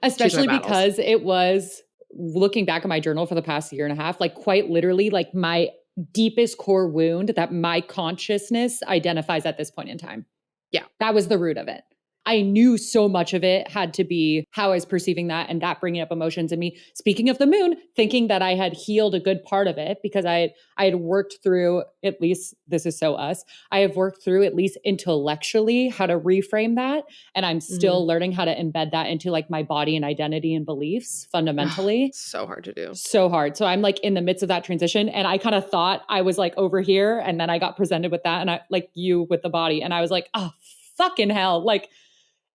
B: my
A: Especially
B: battles."
A: because it was looking back at my journal for the past year and a half, like quite literally like my deepest core wound that my consciousness identifies at this point in time.
B: Yeah.
A: That was the root of it. I knew so much of it had to be how I was perceiving that and that bringing up emotions in me. Speaking of the moon, thinking that I had healed a good part of it because I had worked through, at least this is so us, I have worked through at least intellectually how to reframe that. And I'm
B: Mhm.
A: still learning how to embed that into like my body and identity and beliefs fundamentally.
B: It's so hard to do.
A: So hard. So I'm like in the midst of that transition and I kind of thought I was like over here and then I got presented with that and I like you with the body and I was like, oh, fucking hell. Like,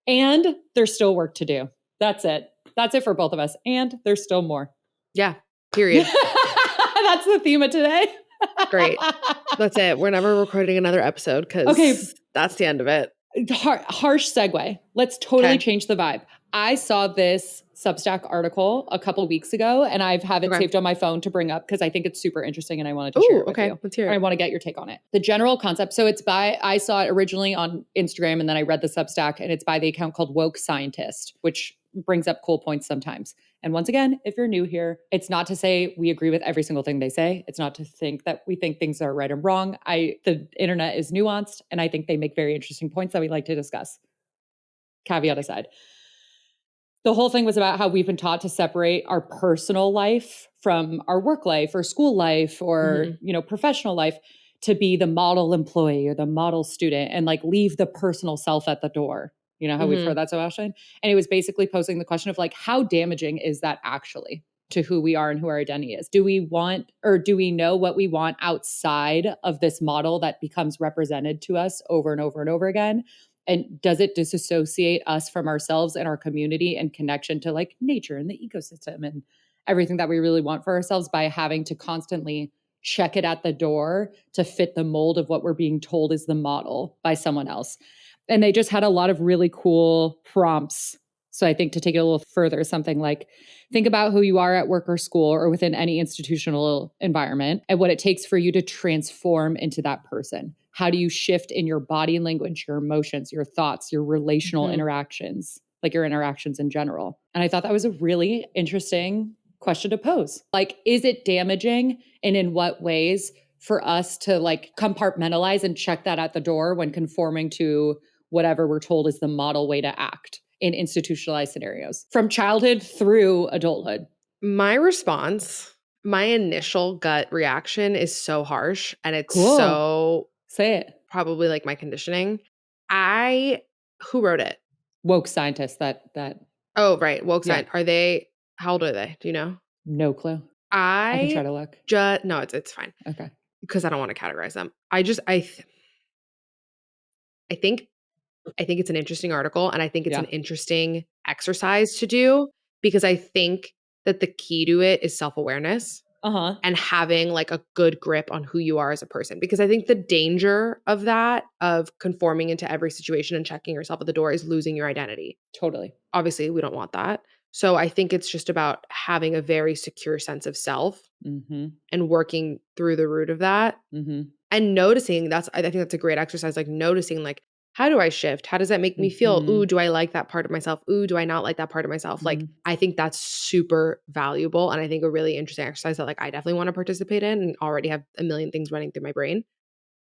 A: and there's still work to do. That's it. That's it for both of us. And there's still more.
B: Yeah. Period.
A: That's the theme of today.
B: Great. That's it. We're never recording another episode
A: Okay,
B: because that's the end of it.
A: harsh segue. Let's totally
B: Okay.
A: change the vibe. I saw this Substack article a couple weeks ago, and I have it
B: Okay.
A: saved on my phone to bring up because I think it's super interesting and I wanted to share
B: Oh,
A: it with
B: okay.
A: you.
B: Let's hear
A: And I
B: it.
A: want to get your take on it. The general concept. So I saw it originally on Instagram and then I read the Substack, and it's by the account called Woke Scientist, which brings up cool points sometimes. And once again, if you're new here, it's not to say we agree with every single thing they say. It's not to think that we think things are right and wrong. The internet is nuanced, and I think they make very interesting points that we like to discuss. Caveat aside. The whole thing was about how we've been taught to separate our personal life from our work life or school life or,
B: Mhm.
A: professional life to be the model employee or the model student and like leave the personal self at the door. You know how we've heard
B: Mhm.
A: that so often? And it was basically posing the question of like, how damaging is that actually to who we are and who our identity is? Do we want or do we know what we want outside of this model that becomes represented to us over and over and over again? And does it disassociate us from ourselves and our community and connection to like nature and the ecosystem everything that we really want for ourselves by having to constantly check it at the door to fit the mold of what we're being told is the model by someone else. And they just had a lot of really cool prompts. So I think to take it a little further, something like think about who you are at work or school or within any institutional environment and what it takes for you to transform into that person. How do you shift in your body language, your emotions, your thoughts, your relational interactions, like your interactions in general? And I thought that was a really interesting question to pose. Like, is it damaging, and in what ways, for us to like compartmentalize and check that at the door when conforming to whatever we're told is the model way to act in institutionalized scenarios from childhood through adulthood?
B: My response, my initial gut reaction is so harsh, and it's
A: Cool.
B: so
A: Say it.
B: probably like my conditioning. Who wrote it?
A: Woke scientists that
B: Oh, right. Woke
A: yeah,
B: sign. How old are they? Do you know?
A: no clue. I can try
B: I
A: to look.
B: no, it's fine
A: Okay.
B: because I don't want to categorize them. I think it's an interesting article, and I think it's
A: Yeah.
B: an interesting exercise to do because I think that the key to it is self-awareness
A: Uh-huh.
B: and having like a good grip on who you are as a person. Because I think the danger of that, of conforming into every situation and checking yourself at the door, is losing your identity.
A: Totally.
B: Obviously, we don't want that. So I think it's just about having a very secure sense of self
A: Mm-hmm.
B: and working through the root of that
A: Mm-hmm.
B: and noticing. I think that's a great exercise, like noticing, like, how do I shift? How does that make me feel?
A: Mm-hmm.
B: Ooh, do I like that part of myself? Ooh, do I not like that part of myself? Like,
A: Mm-hmm.
B: I think that's super valuable. And I think a really interesting exercise that like I definitely want to participate in and already have a million things running through my brain.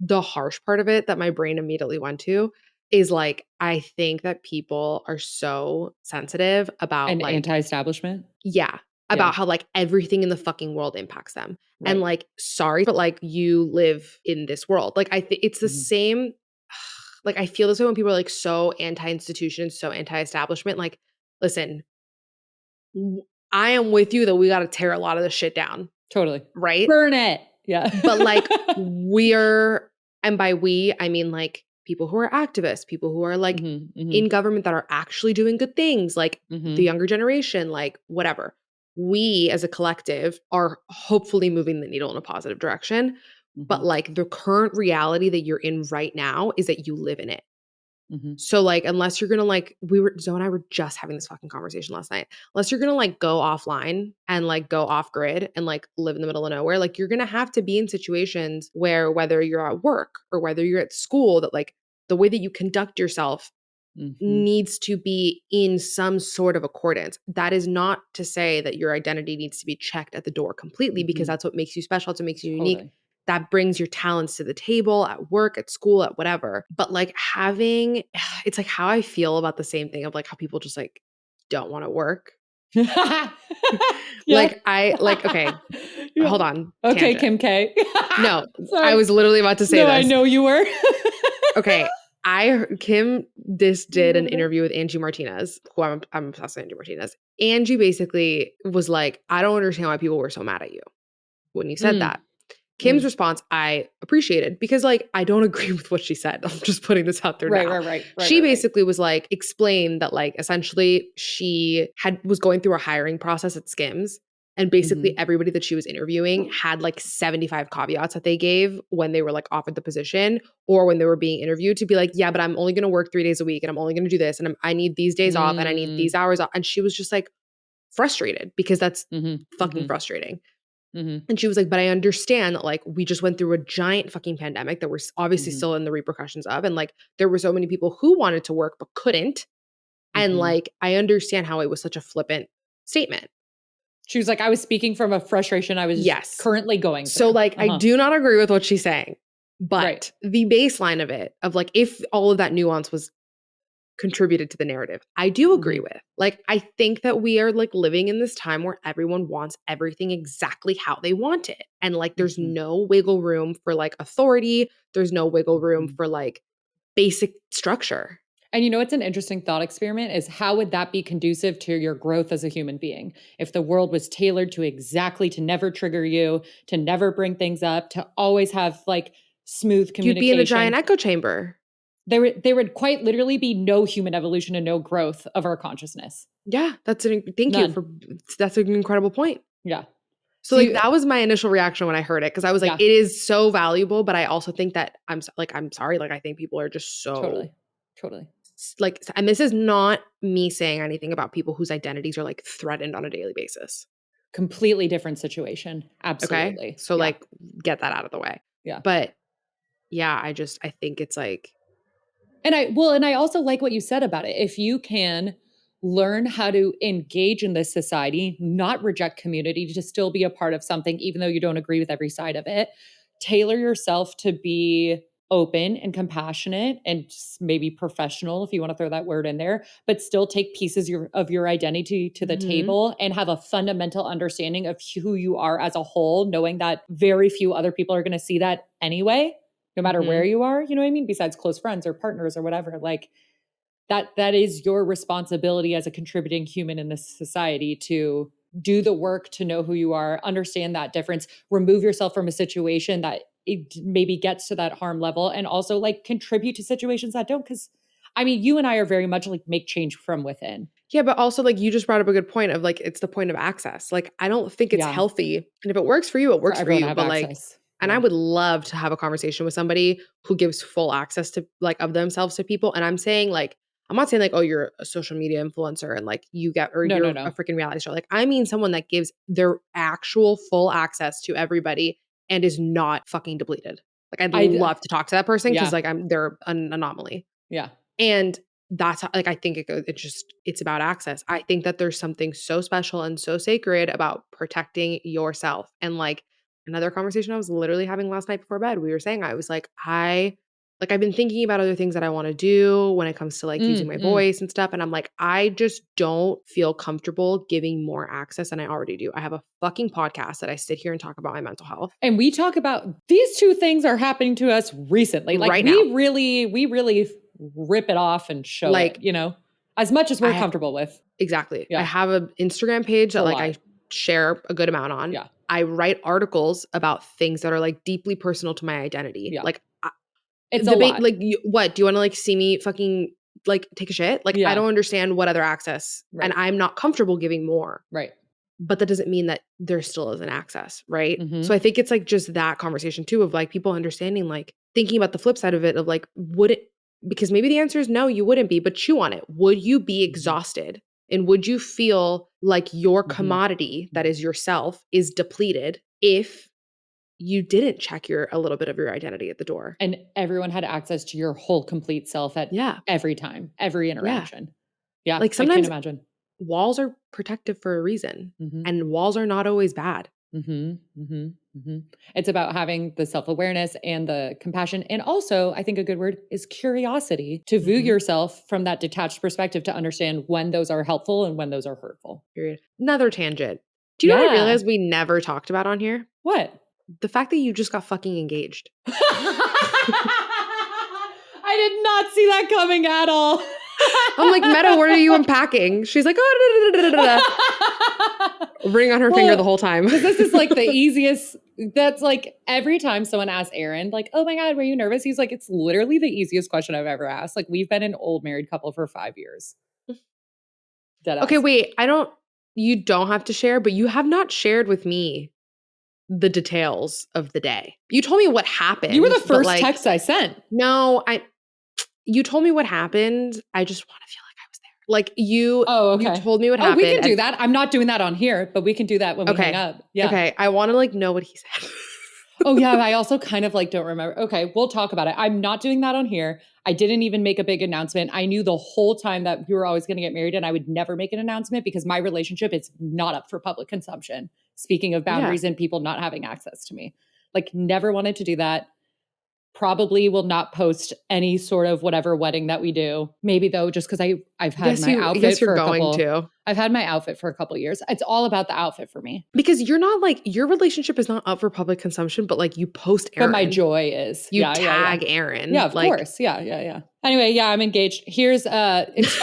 B: The harsh part of it that my brain immediately went to is like, I think that people are so sensitive about
A: And
B: like,
A: anti-establishment.
B: yeah,
A: Yeah.
B: about how like everything in the fucking world impacts them. And
A: Right.
B: like, sorry, but like you live in this world. Like I think it's the
A: Mm-hmm.
B: same. Like I feel this way when people are like so anti-institution, so anti-establishment. Like, listen, I am with you that we got to tear a lot of this shit down,
A: Totally.
B: right?
A: Burn it. Yeah.
B: But like we're, and by we, I mean like people who are activists, people who are like
A: Mm-hmm. Mm-hmm.
B: in government that are actually doing good things, like the
A: Mm-hmm.
B: younger generation, like whatever. We as a collective are hopefully moving the needle in a positive direction.
A: Mm-hmm.
B: But like the current reality that you're in right now is that you live in it.
A: Mm-hmm.
B: So like unless you're gonna like Zoe and I were just having this fucking conversation last night. Unless you're gonna like go offline and like go off grid and like live in the middle of nowhere, like you're gonna have to be in situations where whether you're at work or whether you're at school, that like the way that you conduct yourself
A: Mm-hmm.
B: needs to be in some sort of accordance. That is not to say that your identity needs to be checked at the door completely, because
A: Mm-hmm.
B: that's what makes you special. That's what makes you unique.
A: Totally.
B: That brings your talents to the table at work, at school, at whatever. But like having, it's like how I feel about the same thing of like how people just like don't want to work.
A: Yeah.
B: Okay,
A: Yeah.
B: hold on,
A: Okay,
B: tangent.
A: Kim K.
B: No, I
A: Sorry.
B: was literally about to say
A: No, I
B: this.
A: know you were.
B: Okay, Kim did an
A: Remember that?
B: interview with Angie Martinez, who I'm obsessed with Angie Martinez. Angie basically was like, I don't understand why people were so mad at you when you said
A: Mm,
B: that. Kim's
A: mm.
B: response I appreciated because like I don't agree with what she said. I'm just putting this out there
A: Right,
B: now.
A: right, right, right,
B: She
A: right, right.
B: basically was like explained that like essentially she was going through a hiring process at Skims, and basically
A: Mhm.
B: everybody that she was interviewing had like 75 caveats that they gave when they were like offered the position or when they were being interviewed, to be like, yeah, but I'm only going to work 3 days a week and I'm only going to do this and I need these days off and I need
A: Mm.
B: these hours off. And she was just like frustrated because that's
A: Mhm,
B: fucking
A: mhm,
B: frustrating.
A: mhm,
B: And she was like, but I understand that like we just went through a giant fucking pandemic that we're obviously
A: mhm,
B: still in the repercussions of. And like there were so many people who wanted to work but couldn't. And
A: mhm.
B: like I understand how it was such a flippant statement.
A: She was like, "I was speaking from a frustration I was
B: Yes.
A: currently going
B: So
A: through."
B: like I
A: Uh-huh.
B: do not agree with what she's saying.
A: Right.
B: But the baseline of it, of like if all of that nuance was contributed to the narrative, I do agree
A: Mhm,
B: with. Like, I think that we are like living in this time where everyone wants everything exactly how they want it. And like, there's
A: mhm,
B: no wiggle room for like authority, there's no wiggle room
A: mhm.
B: for like basic structure.
A: And you know what's an interesting thought experiment is how would that be conducive to your growth as a human being? If the world was tailored to exactly to never trigger you, to never bring things up, to always have like smooth
B: You'd be in a giant
A: communication.
B: echo chamber.
A: there would quite literally be no human evolution and no growth of our consciousness.
B: Yeah, thank you
A: None.
B: for that's an incredible point.
A: Yeah.
B: So like that was my initial reaction when I heard it because I was like,
A: Yeah.
B: it is so valuable, but I also think that I'm sorry, like I think people are just so
A: Totally.
B: like, and this is not me saying anything about people whose identities are like threatened on a daily basis.
A: Completely different situation. Absolutely.
B: Okay, so like get that out of the way.
A: Yeah.
B: But yeah, I think it's like,
A: and I also like what you said about it. If you can learn how to engage in this society, not reject community, to still be a part of something, even though you don't agree with every side of it, tailor yourself to be open and compassionate and maybe professional, if you want to throw that word in there, but still take pieces of your identity to the table and have a fundamental understanding of who you are as a whole, knowing that very few other people are going to see that anyway, no matter where you are, you know what I mean? Besides close friends or partners or whatever, like that is your responsibility as a contributing human in this society to do the work, to know who you are, understand that difference, remove yourself from a situation that it maybe gets to that harm level, and also like contribute to situations that don't. Because I mean, you and I are very much like make change from within.
B: yeah, but also like you just brought up a good point of like, it's the point of access. Like, I don't think it's healthy. And if it works for you, it works for
A: everyone to
B: you.
A: have
B: But
A: access.
B: like, and I would love to have a conversation with somebody who gives full access to like of themselves to people. And I'm saying like, I'm not saying like, oh, you're a social media influencer and like you get, or
A: No,
B: you're
A: no.
B: a freaking reality show. Like, I mean someone that gives their actual full access to everybody and is not fucking depleted. Like, I'd love to talk to that person because like they're an anomaly.
A: Yeah.
B: And that's like, I think it's about access. I think that there's something so special and so sacred about protecting yourself. And like another conversation I was literally having last night before bed, we were saying, I was like, I've been thinking about other things that I want to do when it comes to like using my voice and stuff. And I'm like, I just don't feel comfortable giving more access than I already do. I have a fucking podcast that I sit here and talk about my mental health.
A: And we talk about these two things are happening to us recently. Like we really rip it off and show like, it, you know, as much as we're comfortable with.
B: Exactly. Yeah. I have an Instagram page that like I share a good amount on.
A: Yeah.
B: I write articles about things that are like deeply personal to my identity.
A: Yeah.
B: Like
A: it's a lot.
B: Like what? Do you want to like see me fucking like take a shit? Like I don't understand what other access, and I'm not comfortable giving more.
A: Right.
B: But that doesn't mean that there still isn't access, right? So I think it's like just that conversation too of like people understanding, like thinking about the flip side of it of like, would it, because maybe the answer is no, you wouldn't be, but chew on it. Would you be exhausted? And would you feel like your commodity, that is yourself, is depleted if you didn't check a little bit of your identity at the door?
A: And everyone had access to your whole complete self at every time, every interaction. Yeah.
B: Like sometimes
A: I can't imagine.
B: Walls are protective for a reason, and walls are not always bad.
A: It's about having the self-awareness and the compassion. And also, I think a good word is curiosity, to view yourself from that detached perspective, to understand when those are helpful and when those are hurtful.
B: Period. Another tangent. Do you know what I realized we never talked about on here?
A: What?
B: The fact that you just got fucking engaged.
A: I did not see that coming at all.
B: I'm like, Meadow, what are you unpacking? She's like, oh, ring on her finger the whole time.
A: This is like the easiest. That's like every time someone asks Aaron, like, oh my God, were you nervous? He's like, it's literally the easiest question I've ever asked. Like, we've been an old married couple for 5 years.
B: Okay, wait, you don't have to share, but you have not shared with me the details of the day. You told me what happened.
A: You were the first text I sent.
B: No, you told me what happened. I just want to feel like I was there. Like you told me what happened.
A: We can do that. I'm not doing that on here, but we can do that when we hang up. Yeah.
B: Okay. I want to like know what he said.
A: Oh yeah. I also kind of like don't remember. Okay. We'll talk about it. I'm not doing that on here. I didn't even make a big announcement. I knew the whole time that we were always going to get married, and I would never make an announcement because my relationship is not up for public consumption. Speaking of boundaries and people not having access to me, like never wanted to do that. Probably will not post any sort of whatever wedding that we do. Maybe though, just because I've had my outfit for a couple. I've had my outfit for a couple years. It's all about the outfit for me.
B: Because you're not like, your relationship is not up for public consumption, but like you post Aaron.
A: But my joy is.
B: You tag Aaron.
A: Yeah, of course. Yeah. Anyway, yeah, I'm engaged. Here's it's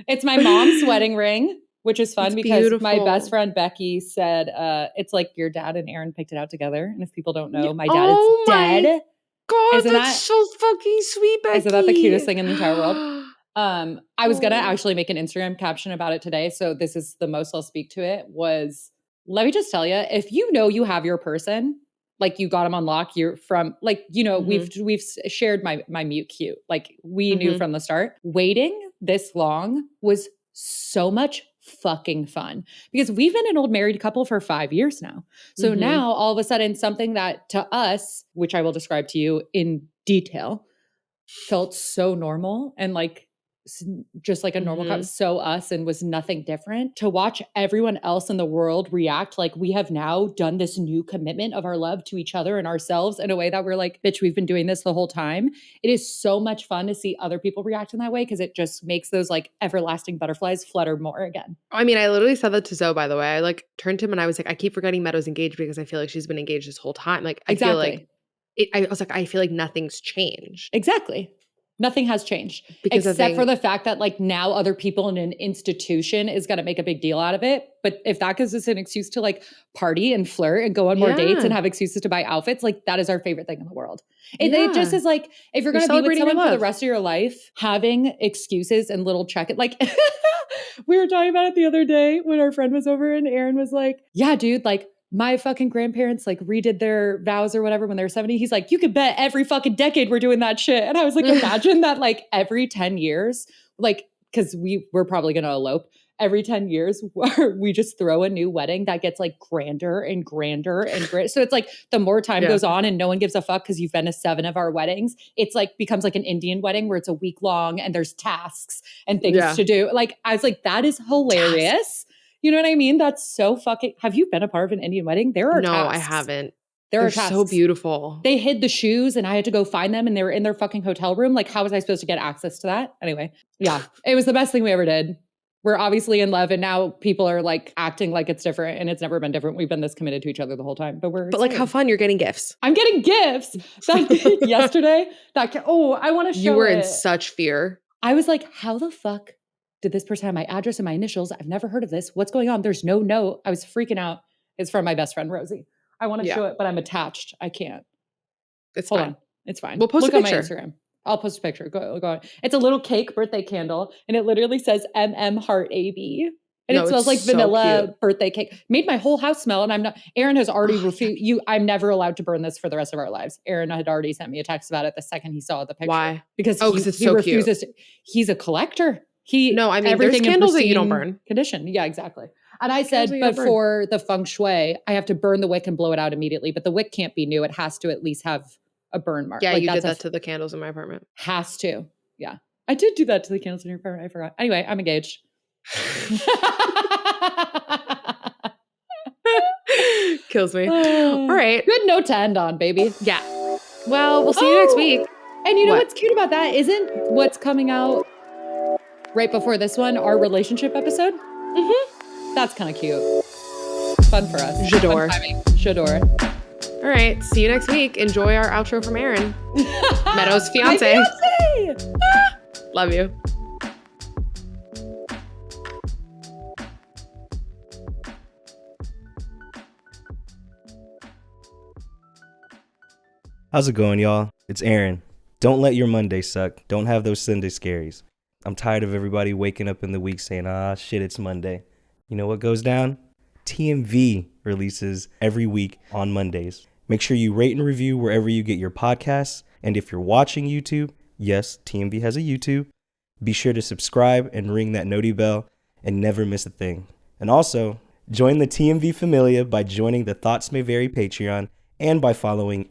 A: it's my mom's wedding ring. Which is fun because my best friend Becky said, it's like your dad and Aaron picked it out together. And if people don't know, my dad is dead.
B: God,
A: Isn't
B: that's
A: that
B: so fucking sweet, Becky.
A: isn't that the cutest thing in the entire world? I was gonna
B: Oh.
A: actually make an Instagram caption about it today, so this is the most I'll speak to it. Let me just tell you, if you know you have your person, like you got them on lock, you're from like we've shared my mute cute, like we knew from the start. Waiting this long was so much fucking fun because we've been an old married couple for 5 years now. So now all of a sudden something that to us, which I will describe to you in detail, felt so normal and like just like a normal so us and was nothing different, to watch everyone else in the world react like we have now done this new commitment of our love to each other and ourselves in a way that we're like, bitch, we've been doing this the whole time. It is so much fun to see other people react in that way because it just makes those like everlasting butterflies flutter more again.
B: I mean, I literally said that to Zoe, by the way. I like turned to him and I was like, I keep forgetting Meadow's engaged because I feel like she's been engaged this whole time. Like, I feel like I was like, I feel like nothing's changed.
A: Exactly. Nothing has changed
B: because
A: except for the fact that like now other people in an institution is going to make a big deal out of it. But if that gives us an excuse to like party and flirt and go on more dates and have excuses to buy outfits, like that is our favorite thing in the world. It just is like, if you're going to be with someone for the rest of your life, having excuses and little like we were talking about it the other day when our friend was over and Aaron was like, yeah, dude, like my fucking grandparents like redid their vows or whatever when they were 70. He's like, you could bet every fucking decade we're doing that shit. And I was like, imagine that like every 10 years, like, because we're probably going to elope every 10 years where we just throw a new wedding that gets like grander and grander and grander. So it's like the more time goes on and no one gives a fuck because you've been to 7 of our weddings, it's like becomes like an Indian wedding where it's a week long and there's tasks and things to do. Like, I was like, that is hilarious. Tasks. You know what I mean? That's so fucking. Have you been a part of an Indian wedding? There are tasks.
B: No, I haven't.
A: They're
B: tasks. So beautiful.
A: They hid the shoes and I had to go find them and they were in their fucking hotel room. Like, how was I supposed to get access to that? Anyway, yeah, it was the best thing we ever did. We're obviously in love and now people are like acting like it's different and it's never been different. We've been this committed to each other the whole time, but we're excited.
B: Like how fun, you're getting gifts.
A: I'm getting gifts. Yesterday, I want to show
B: you were in such fear.
A: I was like, how the fuck did this person have my address and my initials? I've never heard of this. What's going on? There's no note. I was freaking out. It's from my best friend, Rosie. I want to show it, but I'm attached. I can't. Hold on. It's fine.
B: We'll post a picture.
A: On my Instagram. I'll post a picture. Go on. It's a little cake birthday candle, and it literally says MM Heart AB. And it smells like vanilla birthday cake. Made my whole house smell, and I'm not. Aaron has already refused. I'm never allowed to burn this for the rest of our lives. Aaron had already sent me a text about it the second he saw the picture.
B: Why?
A: Because
B: it's so
A: refuses. He's a collector.
B: There's candles that you don't burn.
A: Condition. Yeah, exactly. And I said, but for the feng shui, I have to burn the wick and blow it out immediately. But the wick can't be new. It has to at least have a burn mark.
B: Yeah, like, you did that to the candles in my apartment.
A: Has to. Yeah. I did do that to the candles in your apartment. I forgot. Anyway, I'm engaged.
B: Kills me. All right.
A: Good note to end on, baby.
B: Yeah. Well, we'll see you next week.
A: And you know what's cute about that? Isn't what's coming out right before this one our relationship episode? Mm-hmm. That's kind of cute. Fun for us. J'adore.
B: All right. See you next week. Enjoy our outro from Aaron. Meadow's fiance.
A: My fiance.
B: Love you.
C: How's it going, y'all? It's Aaron. Don't let your Monday suck. Don't have those Sunday scaries. I'm tired of everybody waking up in the week saying, shit, it's Monday. You know what goes down? TMV releases every week on Mondays. Make sure you rate and review wherever you get your podcasts. And if you're watching YouTube, yes, TMV has a YouTube. Be sure to subscribe and ring that noti bell and never miss a thing. And also, join the TMV Familia by joining the Thoughts May Vary Patreon and by following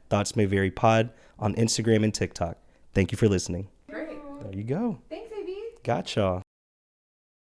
C: @Thoughts May Vary Pod on Instagram and TikTok. Thank you for listening.
B: Great.
C: There you go.
A: Thanks, baby.
C: Got y'all.